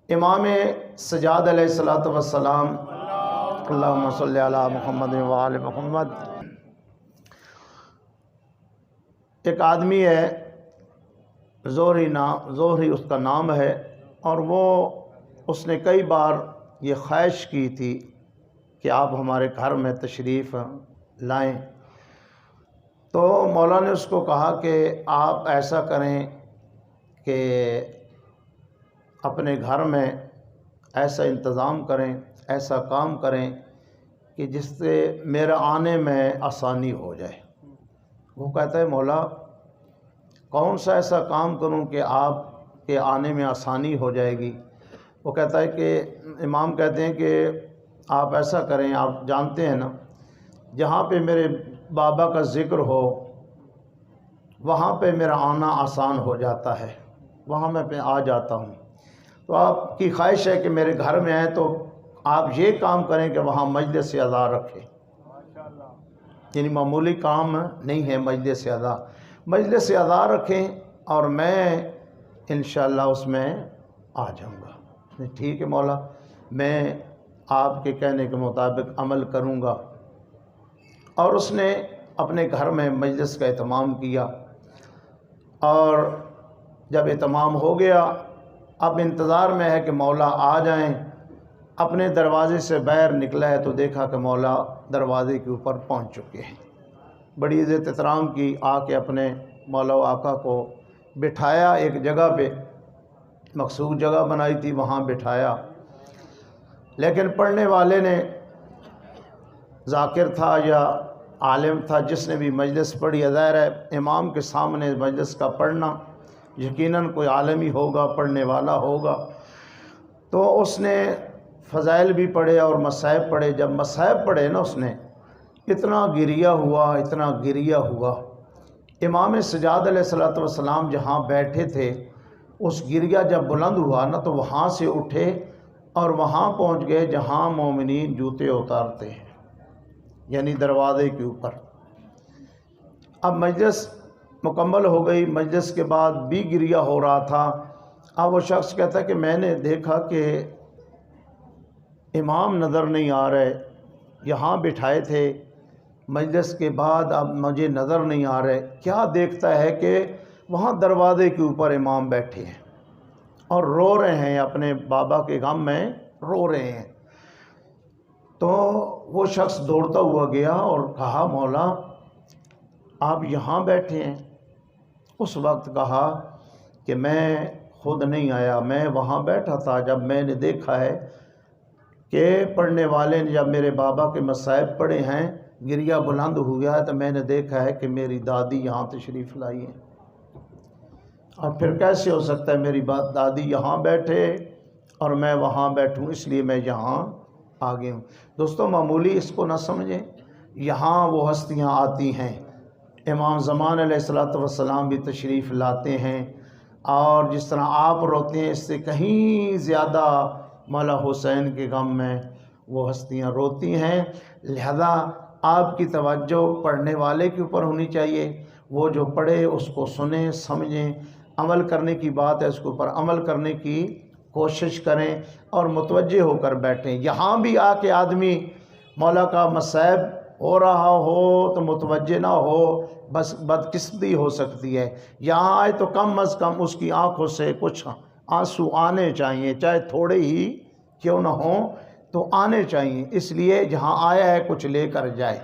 امام سجاد علیہ الصلوۃ والسلام، اللہم صلی علی محمد و آل محمد، ایک آدمی ہے، زہری اس کا نام ہے، اور اس نے کئی بار یہ خواہش کی تھی کہ آپ ہمارے گھر میں تشریف لائیں۔ تو مولا نے اس کو کہا کہ آپ ایسا کریں کہ اپنے گھر میں ایسا انتظام کریں، ایسا کام کریں کہ جس سے میرا آنے میں آسانی ہو جائے۔ وہ کہتا ہے مولا کون سا ایسا کام کروں کہ آپ کے آنے میں آسانی ہو جائے گی؟ وہ کہتا ہے کہ امام کہتے ہیں کہ آپ ایسا کریں، آپ جانتے ہیں نا جہاں پہ میرے بابا کا ذکر ہو وہاں پہ میرا آنا آسان ہو جاتا ہے، وہاں میں پہ آ جاتا ہوں۔ تو آپ کی خواہش ہے کہ میرے گھر میں آئیں، تو آپ یہ کام کریں کہ وہاں مجلس اعزا رکھیں۔ یعنی معمولی کام نہیں ہے مجلس اعزا، مجلس اعزا رکھیں اور میں انشاءاللہ اس میں آ جاؤں گا۔ ٹھیک ہے مولا، میں آپ کے کہنے کے مطابق عمل کروں گا۔ اور اس نے اپنے گھر میں مجلس کا اہتمام کیا، اور جب اہتمام ہو گیا اب انتظار میں ہے کہ مولا آ جائیں۔ اپنے دروازے سے باہر نکلا ہے تو دیکھا کہ مولا دروازے کے اوپر پہنچ چکے ہیں۔ بڑی عزت احترام کی، آ کے اپنے مولا و آقا کو بٹھایا ایک جگہ پہ، مخصوص جگہ بنائی تھی وہاں بٹھایا۔ لیکن پڑھنے والے نے، ذاکر تھا یا عالم تھا، جس نے بھی مجلس پڑھی، ظاہر ہے امام کے سامنے مجلس کا پڑھنا یقیناً کوئی عالم ہی ہوگا، پڑھنے والا ہوگا۔ تو اس نے فضائل بھی پڑھے اور مصائب پڑھے۔ جب مصائب پڑھے نا اس نے، اتنا گریہ ہوا، اتنا گریہ ہوا۔ امام سجاد علیہ الصلوۃ والسلام جہاں بیٹھے تھے، اس گریہ جب بلند ہوا نا تو وہاں سے اٹھے اور وہاں پہنچ گئے جہاں مومنین جوتے اتارتے ہیں، یعنی دروازے کے اوپر۔ اب مجلس مکمل ہو گئی، مجلس کے بعد بھی گریہ ہو رہا تھا۔ اب وہ شخص کہتا ہے کہ میں نے دیکھا کہ امام نظر نہیں آ رہے، یہاں بٹھائے تھے، مجلس کے بعد اب مجھے نظر نہیں آ رہے۔ کیا دیکھتا ہے کہ وہاں دروازے کے اوپر امام بیٹھے ہیں اور رو رہے ہیں، اپنے بابا کے غم میں رو رہے ہیں۔ تو وہ شخص دوڑتا ہوا گیا اور کہا مولا آپ یہاں بیٹھے ہیں؟ اس وقت کہا کہ میں خود نہیں آیا، میں وہاں بیٹھا تھا۔ جب میں نے دیکھا ہے کہ پڑھنے والے نے جب میرے بابا کے مصائب پڑھے ہیں، گریہ بلند ہو گیا ہے، تو میں نے دیکھا ہے کہ میری دادی یہاں تشریف لائی ہے۔ اور پھر کیسے ہو سکتا ہے میری دادی یہاں بیٹھے اور میں وہاں بیٹھوں؟ اس لیے میں یہاں آ گیا ہوں۔ دوستو معمولی اس کو نہ سمجھیں، یہاں وہ ہستیاں آتی ہیں، امام زمان علیہ الصلوۃ والسلام بھی تشریف لاتے ہیں، اور جس طرح آپ روتے ہیں اس سے کہیں زیادہ مولا حسین کے غم میں وہ ہستیاں روتی ہیں۔ لہذا آپ کی توجہ پڑھنے والے کے اوپر ہونی چاہیے، وہ جو پڑھے اس کو سنیں، سمجھیں، عمل کرنے کی بات ہے، اس کے اوپر عمل کرنے کی کوشش کریں اور متوجہ ہو کر بیٹھیں۔ یہاں بھی آ کے آدمی مولا کا مصائب ہو رہا ہو تو متوجہ نہ ہو، بس بدقسمتی ہو سکتی ہے۔ یہاں آئے تو کم از کم اس کی آنکھوں سے کچھ آنسو آنے چاہیے، چاہے تھوڑے ہی کیوں نہ ہوں تو آنے چاہیے۔ اس لیے جہاں آیا ہے کچھ لے کر جائے۔